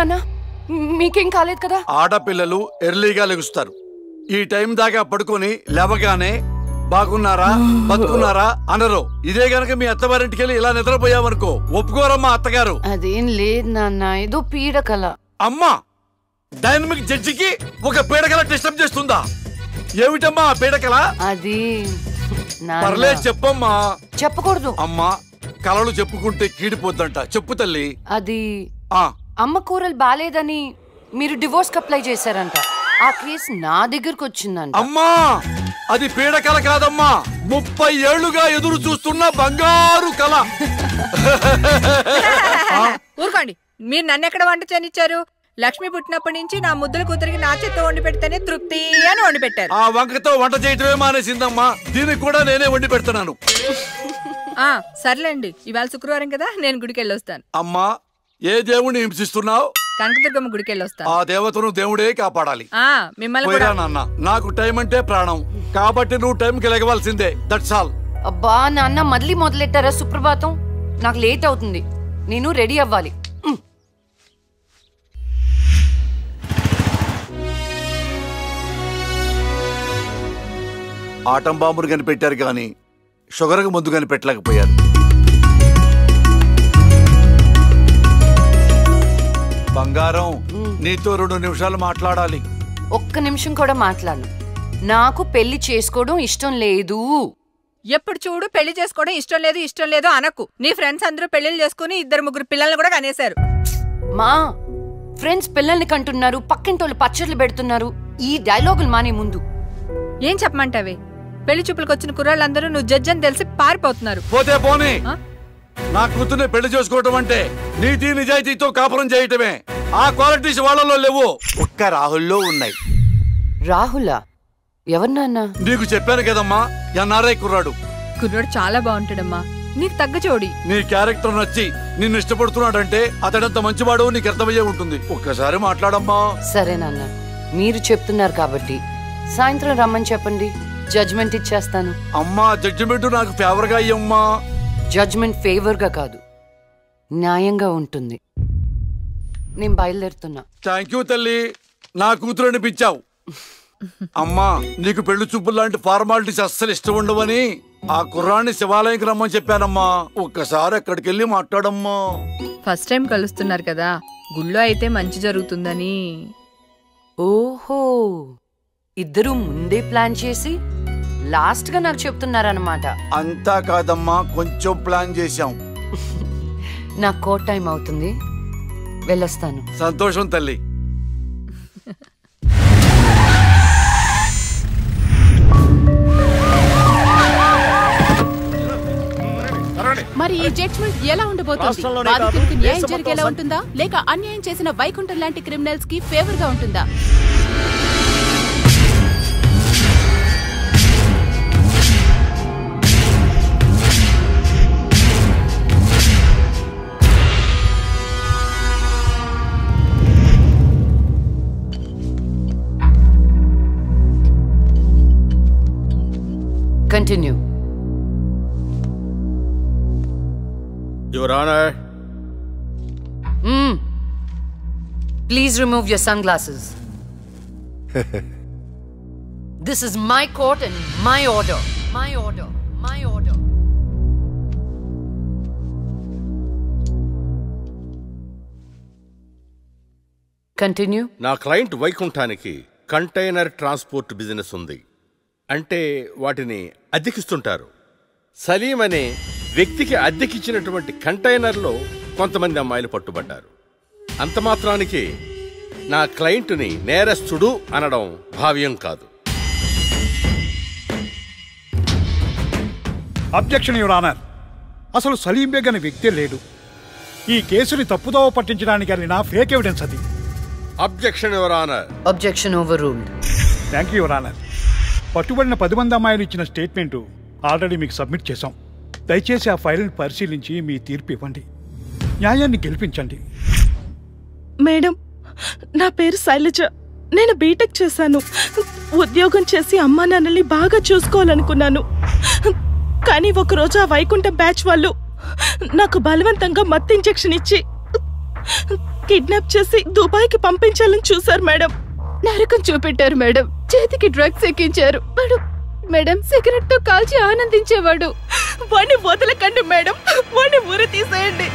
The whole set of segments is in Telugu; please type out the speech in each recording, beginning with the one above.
నాన్న మీకేం కాలేదు కదా? ఆడపిల్లలు ఎర్లీగా లెగుస్తారు. ఈ టైం దాకా పడుకొని లేవగానే బాగున్నారా బతుకున్నారా అనరు. ఇదే గనక మీ అత్తవారింటికి వెళ్ళి ఇలా నిద్రపోయావనుకో ఒప్పుకోరమ్మా అత్తగారు. అదేం లేదు నాన్న, ఏదో పీడకల. అమ్మా, డైనమిక్ జడ్జికి ఒక పీడకల డిస్టర్బ్ చేస్తుందా? ఏమిటమ్మా పీడకల? అది పర్లేదు చెప్పమ్మా. చెప్పకూడదు అమ్మా, కలలు చెప్పుకుంటే కీడిపోద్దంట. చెప్పు తల్లి. అది అమ్మ కూరలు బాలేదని మీరు డివోర్స్ కి అప్లై చేశారంట. ఆ కేసు నా దగ్గరకు వచ్చిందంట. అమ్మా, అది పీడకల కాదమ్మా, 30 ఏళ్లుగా ఎదురు చూస్తున్న బంగారు కళ. ఊరుకోండి, మీరు నన్ను ఎక్కడ వంట చేయనిచ్చారు? లక్ష్మి పుట్టినప్పటి నుంచి నా ముద్దుల కూతురికి నా చేత్తో వండి పెడితేనే తృప్తి అని వండి పెట్టారు. ఆ వంకతో వంట చేయటమే మానేసిందమ్మా. దీనికి కూడా నేనే వండి పెడుతున్నాను. సర్లేండి, ఇవాళ శుక్రవారం కదా, నేను గుడికి వెళ్ళొస్తాను. అమ్మా, ఏ దేవుణ్ణి హింసిస్తున్నావు? కనకదుర్గమ్మ గుడికి వెళ్ళొస్తాను. ఆ దేవతను దేవుడే కాపాడాలి. మిమ్మల్ని కూడా. నాన్న, నాకు టైం అంటే ప్రాణం, కాబట్టి నువ్వు టైంకి లెగవలసిందే. That's all. అబ్బా నాన్న, మళ్ళీ మొదలెట్టారా సుప్రభాతం? నాకు లేట్ అవుతుంది, నేను రెడీ అవ్వాలి. ఆటం బాంబును కనిపెట్టారు కానీ షుగర్కు ముందు కనిపెట్టలేకపోయారు. బంగారం, నీతో 2 నిమిషాలు మాట్లాడాలి. ఒక్క నిమిషం కూడా మాట్లాడను. నాకు పెళ్లి చేసుకోవడం ఇష్టం లేదు. ఎప్పుడు చూడు పెళ్లి చేసుకోవడం ఇష్టం లేదు అనకు. నీ ఫ్రెండ్స్ అందరూ పెళ్లిళ్ళు చేసుకుని 2-3 పిల్లల్ని కూడా కనేశారు. మా ఫ్రెండ్స్ పిల్లల్ని కంటున్నారు, పక్కింటోళ్ళు పచ్చళ్ళు పెడుతున్నారు. ఈ డైలాగులు మానే ముందు ఏం చెప్పమంటావే? పెళ్లి చూపులకు వచ్చిన కుర్రాళ్ళందరూ నువ్వు జడ్జి అని తెలిసి పారిపోతున్నారు. పోతే పోనీ, నా కూతుర్ని పెళ్లి చేసుకోవటం అంటే నీతి నిజాయితీతో కాపురం చేయటమే. ఆ క్వాలిటీస్ వాళ్ళలో లేవు, ఒక్క రాహుల్లో ఉన్నాయి. రాహులా? ఎవరు నాన్న? నీకు చెప్పాను కదమ్మా, ఎన్ఆర్ఐ కుర్రాడు. కుర్రాడు చాలా బాగుంటాడమ్మా, నీకు తగ్గ జోడి. నీ క్యారెక్టర్ నచ్చి నిన్ను ఇష్టపడుతున్నాడంటే అతడంత మంచివాడు నీకు అర్థమయ్యే ఉంటుంది. ఒక్కసారి మాట్లాడమ్మా. సరే నాన్న, మీరు చెప్తున్నారు కాబట్టి సాయంత్రం రమ్మని చెప్పండి, జడ్జ్మెంట్ ఇచ్చేస్తాను. అమ్మా, జడ్జిమెంట్ నాకు ఫేవర్ గా అయ్యమ్మా. జడ్జ్మెంట్ ఫేవర్ గా కాదు, న్యాయంగా ఉంటుంది. నేను బయలుదేరుతున్నా. థ్యాంక్ యూ తల్లి, నా కూతురు అనిపించావు. అమ్మా, నీకు పెళ్లి చూపులు లాంటి ఫార్మాలిటీస్ అస్సలు ఇష్టం ఉండవని ఆ కుర్రాన్ని శివాలయంకి రమ్మని చెప్పానమ్మా. ఒక్కసారి అక్కడికి వెళ్ళి మాట్లాడమ్మా. ఫస్ట్ టైం కలుస్తున్నారు కదా, గుళ్ళో అయితే మంచి జరుగుతుందని. ఓహో, ఇద్దరు ముందే ప్లాన్ చేసి లాస్ట్ గా నాకు చెప్తున్నారన్నమాట. అంతా కాదమ్మా, కొంచెం ప్లాన్ చేశాం. నాకు కోర్ట్ టైం అవుతుంది, వెళ్ళొస్తాను. సంతోషం తల్లి. మరి ఈ జడ్జ్మెంట్ ఎలా ఉండబోతోంది? బాధితులకు న్యాయం జరిగేలా ఉంటుందా, లేక అన్యాయం చేసిన వైకుంఠం లాంటి క్రిమినల్స్ కి ఫేవర్ గా ఉంటుందా? Continue. Your Honor. Please remove your sunglasses. This is my court and my order. My order. My order. Continue. నా క్లయింట్ వైకుంఠానికి కంటైనర్ ట్రాన్స్పోర్ట్ బిజినెస్ ఉంది. అంటే వాటిని అద్దెకిస్తుంటారు. సలీం అనే వ్యక్తికి అద్దెకిచ్చినటువంటి కంటైనర్లో కొంతమంది అమ్మాయిలు పట్టుబడ్డారు. అంత మాత్రానికి నా క్లయింట్ని నేరస్తుడు అనడం భావ్యం కాదు. Objection your honour. అసలు సలీం బేగ్ అనే వ్యక్తే లేడు. ఈ కేసుని తప్పుదోవ పట్టించడానికి వెళ్ళిన ఫేక్ ఎవిడెన్స్ అది. Objection your honour. Objection overruled. Thank you your honour. పట్టుబడిన 10 మంది అమ్మాయిలు ఇచ్చిన స్టేట్మెంటు ఆల్రెడీ మీకు సబ్మిట్ చేశాం. దయచేసి ఆ ఫైల్ని పరిశీలించి మీ తీర్పు ఇవ్వండి. న్యాయాన్ని గెలిపించండి. మేడం, నా పేరు శైలజ. నేను బీటెక్ చేశాను. ఉద్యోగం చేసి అమ్మా నాన్నల్ని బాగా చూసుకోవాలనుకున్నాను. కానీ ఒకరోజు ఆ వైకుంఠం బ్యాచ్ వాళ్ళు నాకు బలవంతంగా మత్తు ఇంజెక్షన్ ఇచ్చి కిడ్నాప్ చేసి దుబాయ్కి పంపించాలని చూశారు మేడం. నరకం చూపెట్టారు మేడం. చేతికి డ్రగ్స్ ఎక్కించారు మేడం. సిగరెట్ తో కాల్చి ఆనందించేవాడు. వాణ్ణి వదలకండి మేడం, వాణ్ణి ఉరి తీసేయండి.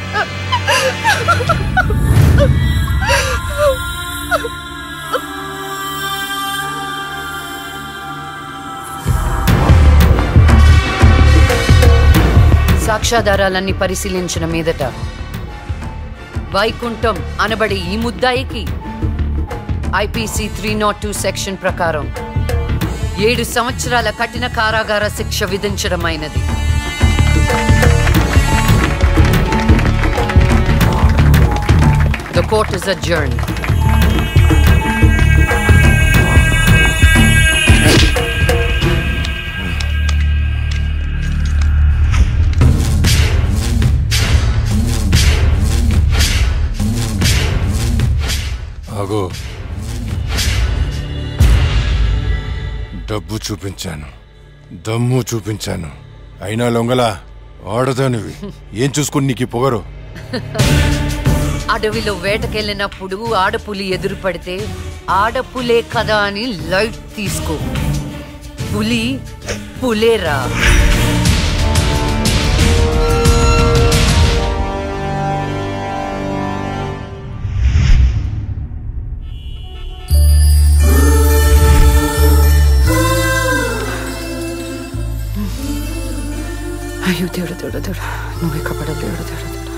సాక్ష్యాధారాలన్నీ పరిశీలించిన మీదట వైకుంఠం అనబడే ఈ ముద్దాయికి ఐపీసీ 302 సెక్షన్ ప్రకారం 7 సంవత్సరాల కఠిన కారాగార శిక్ష విధించడమైనది. The court is adjourned. ఆగో, డబ్బు చూపించాను, దమ్ము చూపించాను, అయినా లొంగలా ఆడదానివి. ఏం చూసుకుని నీకు పొగరు? అడవిలో వేటకెళ్ళినప్పుడు ఆడపులి ఎదురు పడితే ఆడపులే కదా అని లైట్ తీసుకో. పులి పులేరా. అయ్యో దేవుడు దేవుడు దేవుడు, నువ్వే కపడ దేవుడు దేవుడు దేవుడు.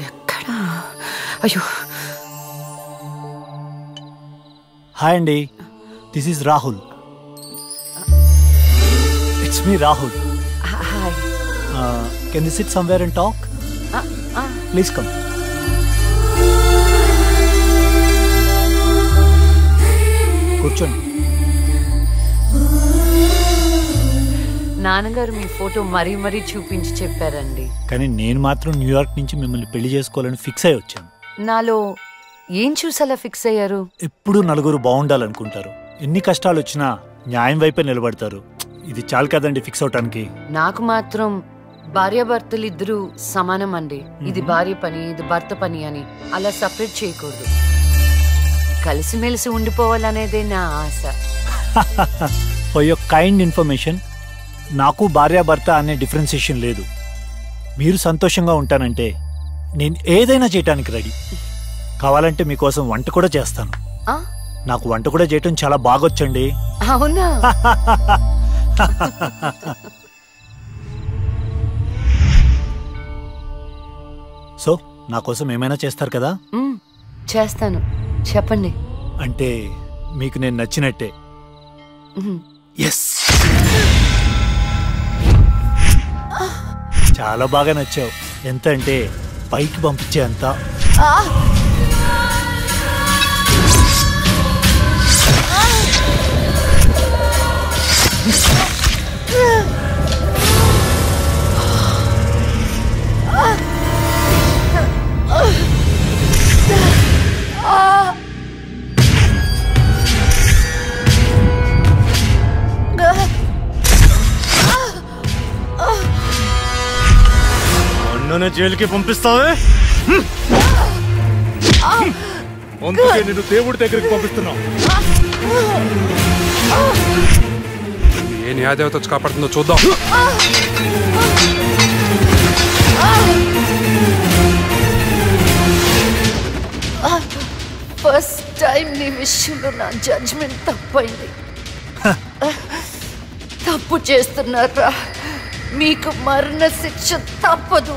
ఎక్కడా? అయ్యో. హాయ్ అండి, this is Rahul. It's me Rahul. Hi. Can we sit somewhere and talk? Please come. కూర్చోండి. నాన్నగారు మీ ఫోటో మరీ మరీ చూపించి చెప్పారండి. కానీ నేను మాత్రం న్యూయార్క్ నుంచి మిమ్మల్ని పెళ్లి చేసుకోవాలని ఫిక్స్ అయి వచ్చాను. నాలో ఏం చూసేలా ఫిక్స్ అయ్యారు? ఎప్పుడు నలుగురు బాగుండాలనుకుంటారు. ఎన్ని కష్టాలు వచ్చినా న్యాయం వైపే నిలబడతారు. ఇది చాలు కదండి ఫిక్స్ అవటానికి. నాకు మాత్రం భార్యాభర్తలు ఇద్దరు సమానం అండి. ఇది భార్య పని, ఇది భర్త పని అని అలా సపరేట్ చేయకూడదు. కలిసిమెలిసి ఉండిపోవాలనేదే నా ఆశ. ఫర్ యువర్ కైండ్ ఇన్ఫర్మేషన్, నాకు భార్యాభర్త అనే డిఫరెన్సియేషన్ లేదు. మీరు సంతోషంగా ఉంటానంటే నేను ఏదైనా చేయటానికి రెడీ. కావాలంటే మీకోసం వంట కూడా చేస్తాను. నాకు వంట కూడా చేయటం చాలా బాగొచ్చండి. అవునా? సో నా కోసం ఏమైనా చేస్తారు కదా? చేస్తాను, చెప్పండి. అంటే మీకు నేను నచ్చినట్టే. ఎస్, చాలా బాగా నచ్చావు. ఎంత అంటే పైకి పంపించే అంత. అన్నను జైలుకి పంపిస్తావే? అందుకే నేను దేవుడి దగ్గరికి పంపిస్తున్నావు. ఏ న్యాయదేవత వచ్చి కాపాడుతుందో చూద్దాం. ఫస్ట్ టైం నీ విషయంలో నా జడ్జ్మెంట్ తప్పైంది. తప్పు చేస్తున్నారా? మీకు మరణ శిక్ష తప్పదు.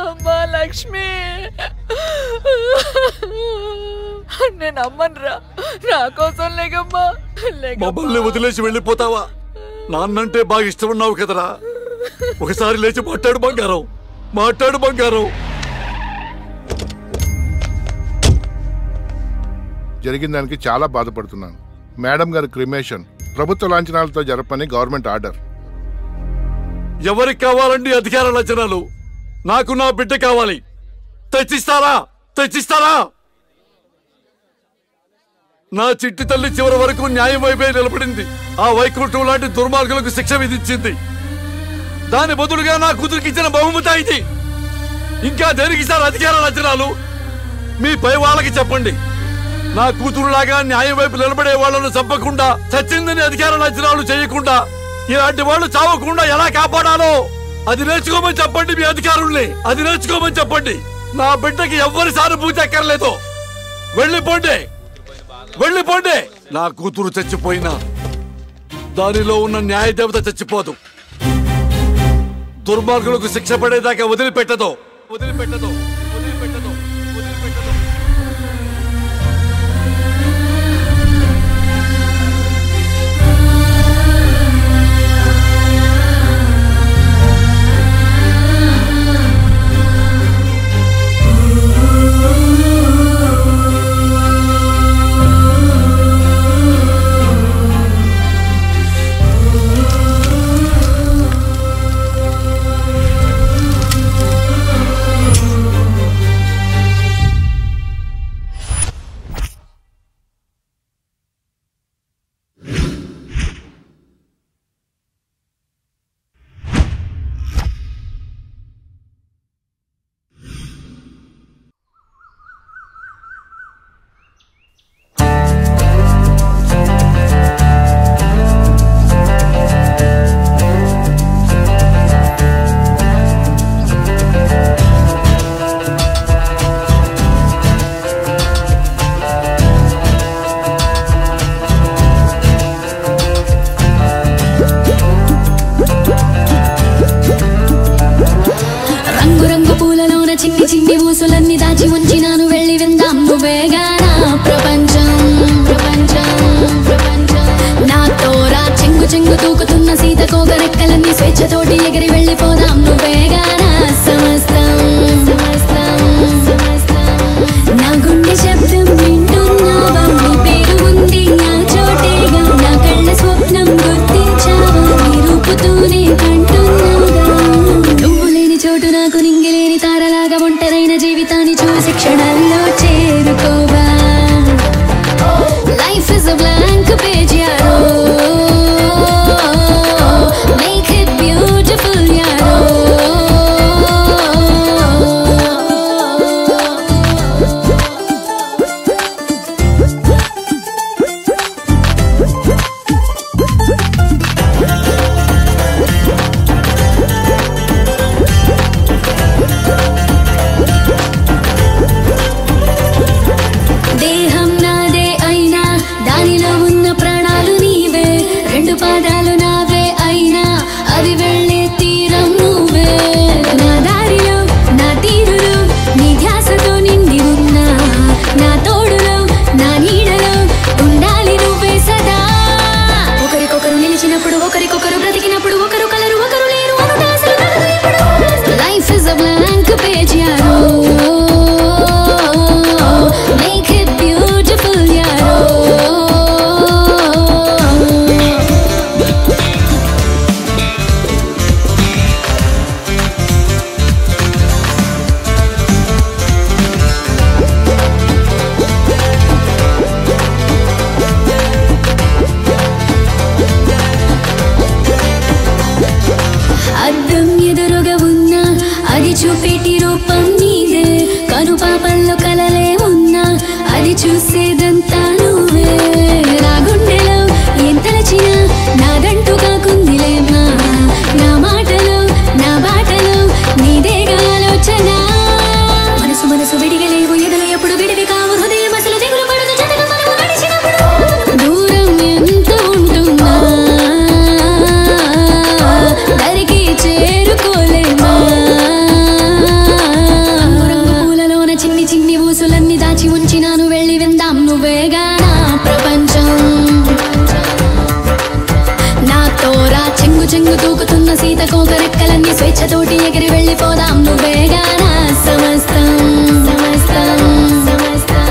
అమ్మా లక్ష్మి, నేను అమ్మనురా, నా కోసం లేకమ్మా. మమ్మల్ని వదిలేసి వెళ్ళిపోతావా? నాన్నంటే బాగా ఇష్టం ఉన్నావు కదరా. ఒకసారి లేచి మాట్లాడు బంగారం, మాట్లాడు బంగారం. జరిగిన దానికి చాలా బాధపడుతున్నాను. మేడం గారి క్రిమేషన్ ప్రభుత్వ లాంఛనాలతో జరపని గవర్నమెంట్ ఆర్డర్. ఎవరికి కావాలండి అధికార లాంఛనాలు? నాకు నా బిడ్డ కావాలి. తెచ్చిస్తారా? తెచ్చిస్తారా? నా చిట్టి తల్లి చివరి వరకు న్యాయం వైపే నిలబడింది. ఆ వైకుంఠం లాంటి దుర్మార్గులకు శిక్ష విధించింది. దాని బదులుగా నా కూతురికి ఇచ్చిన బహుమతి ఇది. ఇంకా దేనికి సార్ అధికార లాంఛనాలు? మీ పై వాళ్ళకి చెప్పండి. నా కూతురులాగా న్యాయం వైపు నిలబడే వాళ్లను చంపకుండా, చచ్చిందని అధికార లాంఛనాలు చేయకుండా, ఇలాంటి వాళ్ళు చావకుండా ఎలా కాపాడాలో అది నేర్చుకోమని చెప్పండి. మీ అధికారుల్ని అది నేర్చుకోమని చెప్పండి. నా బిడ్డకి ఎవ్వరి సానుభూతి అక్కర్లేదు. వెళ్ళిపోండి, వెళ్ళిపోండి. నా కూతురు చచ్చిపోయినా దానిలో ఉన్న న్యాయదేవత చచ్చిపోదు. దుర్మార్గులకు శిక్ష పడేదాకా వదిలిపెట్టదు, వదిలిపెట్టదు, వదిలిపెట్టదు, వదిలిపెట్టదు. స్వేచ్ఛతోటి ఎగిరి వెళ్ళిపోదాం నువ్వేగా నా సమస్తం సమస్తం సమస్తం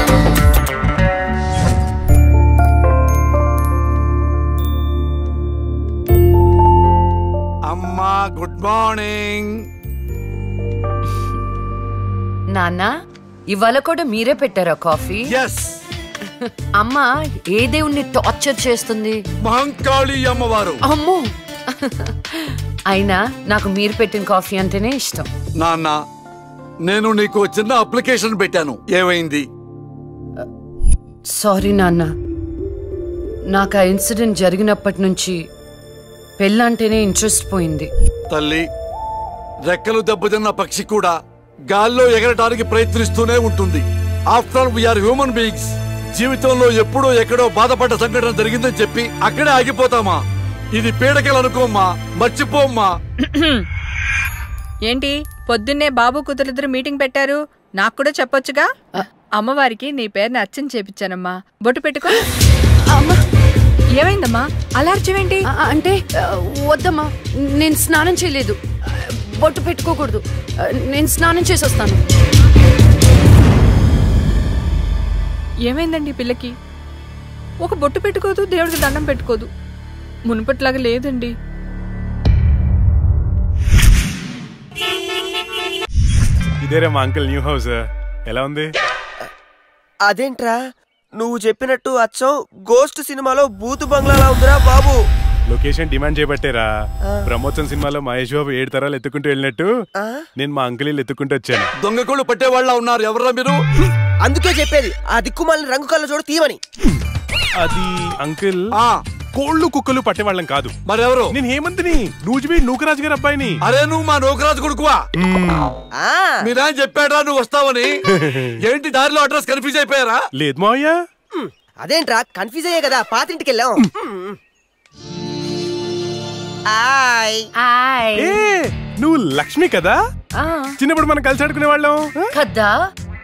మార్నింగ్. నాన్న ఇవాళ కూడా మీరే పెట్టారా కాఫీ? ఎస్. అమ్మ ఏ దేవుణ్ణి టార్చర్ చేస్తుంది? మహంకాళి అమ్మవారు. అమ్మో. అయినా నాకు మీరు పెట్టిన కాఫీ అంటేనే ఇష్టం. నాన్న నేను నీకు చిన్న అప్లికేషన్ పెట్టాను, ఏమైంది? సారీ నాన్న, నాకు ఆ ఇన్సిడెంట్ జరిగినప్పటి నుంచి పెళ్ళంటేనే ఇంట్రెస్ట్ పోయింది. తల్లి, రెక్కలు దెబ్బతిన్న పక్షి కూడా గాల్లో ఎగరటానికి ప్రయత్నిస్తూనే ఉంటుంది. After all we are human beings. జీవితంలో ఎప్పుడో ఎక్కడో బాధపడ్డ సంఘటన జరిగిందని చెప్పి అక్కడే ఆగిపోతామా? ఇది పీడకలు అనుకోమ్మా, మర్చిపోమ్మా. ఏంటి పొద్దున్నే బాబు కూతురిద్దరు మీటింగ్ పెట్టారు? నాకు కూడా చెప్పొచ్చుగా. అమ్మవారికి నీ పేరుని అర్చన చేపించానమ్మా. బొట్టు పెట్టుకో. ఏమైందమ్మా అలర్జీవేంటి? అంటే వద్దమ్మా, నేను స్నానం చేయలేదు. బొట్టు పెట్టుకోకూడదు. నేను స్నానం చేసి వస్తాను. ఏమైందండి పిల్లకి? ఒక బొట్టు పెట్టుకోదు, దేవుడికి దండం పెట్టుకోదు. మునుపట్లాగా లేదండి. ఇదేరా మా అంకుల్ న్యూ హౌస్. ఎలా ఉంది? అదేంట్రా నువ్వు చెప్పినట్టు అచ్చం గోస్ట్ సినిమాలో బూతు బంగ్లాలా ఉందిరా బాబు. లొకేషన్ డిమాండ్ చేయబట్టేరా. బ్రహ్మోత్సవం సినిమాలో మహేష్ బాబు 7 తరాలు ఎత్తుకుంటూ వెళ్ళినట్టు నేను మా అంకుల్ ఎత్తుకుంటూ వచ్చాను. దొంగకోళ్ళు పట్టేవాళ్ళ ఉన్నారు. ఎవరా మీరు? అందుకే చెప్పేది ఆ దిక్కుమాలిన రంగు కళ్ళ చూడ తీయమని. అది అంకుల్ కోళ్ళు కుక్కలు పట్టేవాళ్ళం కాదు. మరెవరు? నేను హేమంత్ని, నూకరాజు గారి అబ్బాయిని. అరే నువ్వు మా నూకరాజు కొడుకువా? మీరేం చెప్పాడా నువ్వు వస్తావని? ఏంటి దారిలో అడ్రస్ కన్ఫ్యూజ్ అయిపోయారా? లేదు మావయ్య. అదేంట్రా కన్ఫ్యూజ్ అయ్యే కదా పాతింటికి వెళ్ళాం. నువ్వు లక్ష్మి కదా? చిన్నప్పుడు మనం కలిసి ఆడుకునే వాళ్ళం కదా.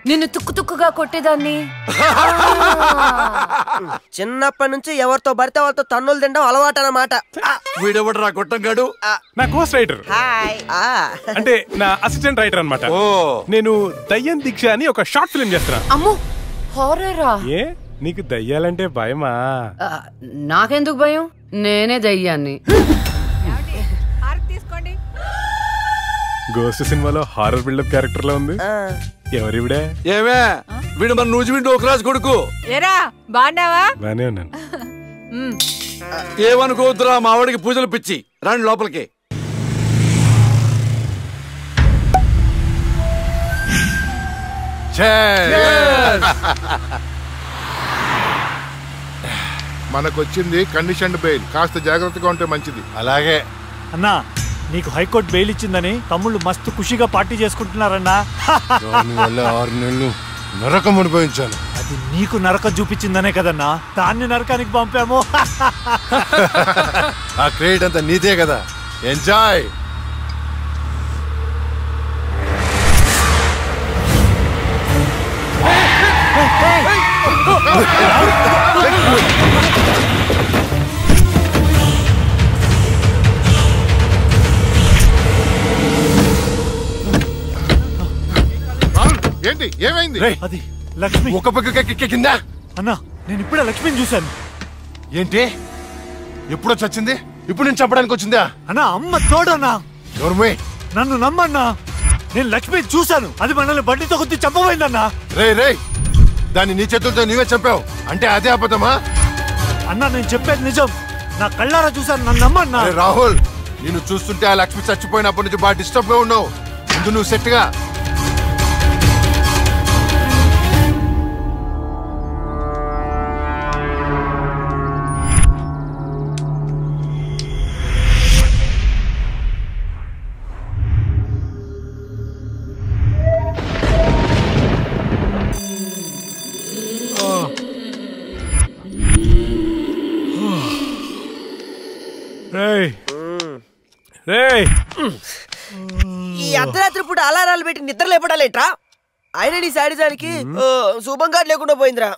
నిన్ను తుక్కు తుక్కుగా కొట్టేదాన్ని. చిన్నప్పటి నుంచి ఎవరితో పడితే వాళ్ళతో తన్నులు తినడం అలవాటు అన్నమాట. వీడెవడరా గొట్టంగాడు? నా కోస్ట్ రైటర్, అంటే నా అసిస్టెంట్ రైటర్ అన్నమాట. నేను దయ్యం దీక్ష అని ఒక షార్ట్ ఫిల్మ్ చేస్తున్నా. అమ్మో, హారరా? ఏ నీకు దయ్యాలంటే భయమా? నాకెందుకు భయం? నేనే దయ్యాన్ని. గోస్ట్ సినిమాలో హారర్ బిల్డప్ క్యారెక్టర్ లా ఉంది. ఎవరివిడే? ఏమే వీడు మన నూజివీడు నూకరాజు కొడుకు. ఏరా బాగున్నావా? బానే ఉన్నాను. ఏమనుకోవద్దురా, మా వాడికి పూజలు పిచ్చి. రండి లోపలికి. మనకొచ్చింది కండిషన్ బెయిల్. కాస్త జాగ్రత్తగా ఉంటే మంచిది. అలాగే అన్నా, నీకు హైకోర్టు బెయిల్ ఇచ్చిందని తమ్ముళ్ళు మస్తు ఖుషిగా పార్టీ చేసుకుంటున్నారన్నా. 6 నెలలు నరకం అనుభవించాను. అది నీకు నరకం చూపించిందనే కదన్నా దాన్ని నరకానికి పంపాము. ఆ క్రెడిట్ అంతా నీదే కదా. ఎంజాయ్. ఏంటి ఏమైంది? అది లక్ష్మి. ఒక పక్క కింద. అన్నా, నేను ఇప్పుడే లక్ష్మిని చూశాను. ఏంటి? ఎప్పుడో చచ్చింది, ఇప్పుడు నేను చంపడానికి వచ్చిందా? అన్నా, అమ్మ తోడన్నా. నన్ను నమ్మన్నా, నేను లక్ష్మిని చూశాను. అది మనల్ని బండితో కొద్ది చంపబోయిందన్నా. రే దాన్ని నీ చేతులతో నీవే చంపావు అంటే అదే అబద్ధమా? అన్నా, నేను చెప్పేది నిజం. నా కళ్ళారా చూశాను, నన్ను నమ్మన్నా. రాహుల్, నిన్ను చూస్తుంటే ఆ లక్ష్మి చచ్చిపోయినప్పటి నుంచి బాగా డిస్టర్బ్ గా ఉన్నావు. ముందు నువ్వు సెట్ గా. ఈ అర్ధరాత్రి పూట అలారాలు పెట్టి నిద్ర లేపడాలేట్రా? అయినా నీ శాడిజానికి శుభంగా లేకుండా పోయిందిరా.